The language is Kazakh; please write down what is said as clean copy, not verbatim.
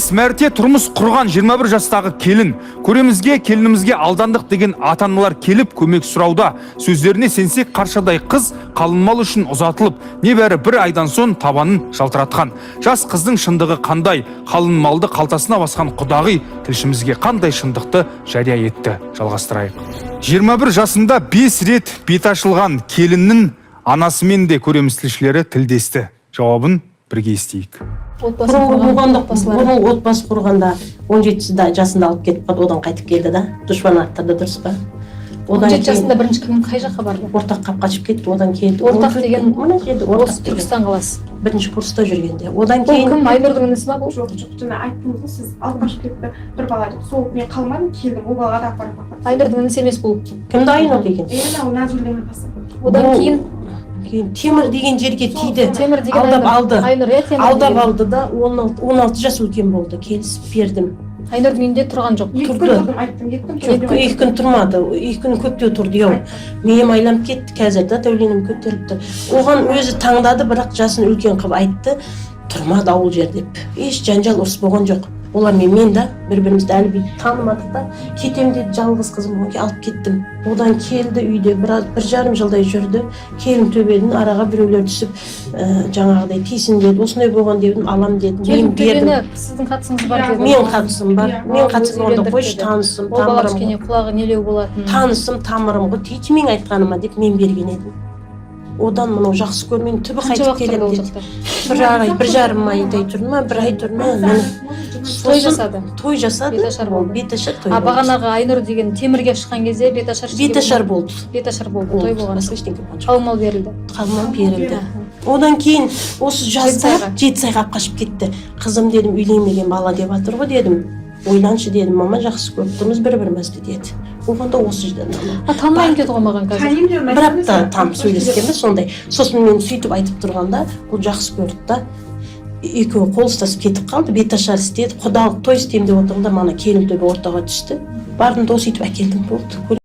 бес мәрте тұрмыс құрған 21 жастағы келін. Көремізге, келінімізге алдандық деген ата-аналар келіп көмек сұрауда. Сөздеріне сенсек, қаршадай қыз қалың мал үшін ұзатылып, небәрі бір айдан соң табанын жалтыратқан. Жас қыздың шындығы қандай? Қалың малды қалтасына басқан құдағи тілшімізге қандай шындықты жария етті? Жалғастырайық. 21 жасында 5 рет бет ашылған келіннің анасымен де көреміз тілшілері тілдесті. Жауабын бірге естейік. Отбасы құрғанда 17 жасында алып кетіп қалды, одан қайтып келді да, дұшпан аттарды, дұрыс па? 17 жасында бірінші күнін қай жаққа барды? Ортаққа қашып кетті, одан келді. Ортақ деген осы Түркістан қаласы. Бірінші курста жүргенде. Одан кейін кім? Айнұрдың інісі ма бұл? Жоқ, жаңа айттыңыз ғой, сіз алып қашып кетті бір бала деп. Сол мен қалмадым, келдім, ол балаға да апарып бақтым. Айнұрдың інісі емес бұл. кімді Айнұр деген? Ол Назгүлдің атасы. Одан кейін Темір деген жерге тиді. Темір деген алдап алды. Айнұр, Темір алдап алды да 16 жас үлкен болды. Келісіп бердім. Айнұрдың үйінде тұрған жоқ. Екі күн тұрмады. 2 күн көптеу тұрды. Миым айланып кетті қазір да, дәуленім көтеріпті. Оған өзі таңдады, бірақ жасын үлкен қылып айтты. Тұрмады ауыл жер деп. Еш жанжал ұрыс болған жоқ. Олар мен да бір-бірімізді әлі бүйтіп танымадық та, кетем деді, жалғыз қызым алып кеттім. Одан келді үйде, бір жарым жылдай жүрді. Келін төбедін араға біреулер түсіп, жаңағыдай тиісін деді, осындай болған дедім, алам дедім. Келін төбені сіздің қатысыңыз бар деді. Мен қатысым бар. Мен қатысым онда қойшы танысым, тамырым. Ол бала кішкене ғой. құлағы нелеу болатын. Танысым, тамырым ғой, титі мен айтқаныма деп мен берген едім. Одан мұнау жақсы көрмен түбі қайтып келем деді. Бір жарым айдай тұрды ма, бір ай тұрды ма. Той жасады. Той жасады. Беташар болды. Беташар той болды. Бағанағы Айнұр деген Темірге шыққан кезде Беташар болды. Беташар болды. Той болған. Қалың мал берілді. Қалың берілді. Одан кейін осы жазда Жетісайға қашып кетті. Қызым дедім, үйленмеген бала деп жатыр ғой дедім. Ойланшы дедім, мама жақсы көріп тұрмыз бір-бірімізді деді. Оғанда осы жерден танымайын деді ғой маған қазір. Бір апта там сөйлескенде сондай. Сосын мен сөйтіп айтып тұрғанда бұл жақсы көрді да. Екеуі қол ұстасып кетіп қалды, беташар істеді, құдалық той істеймін деп отырғанда мана келін төбе ортаға түсті. Бардым да сөйтіп әкелдім болды.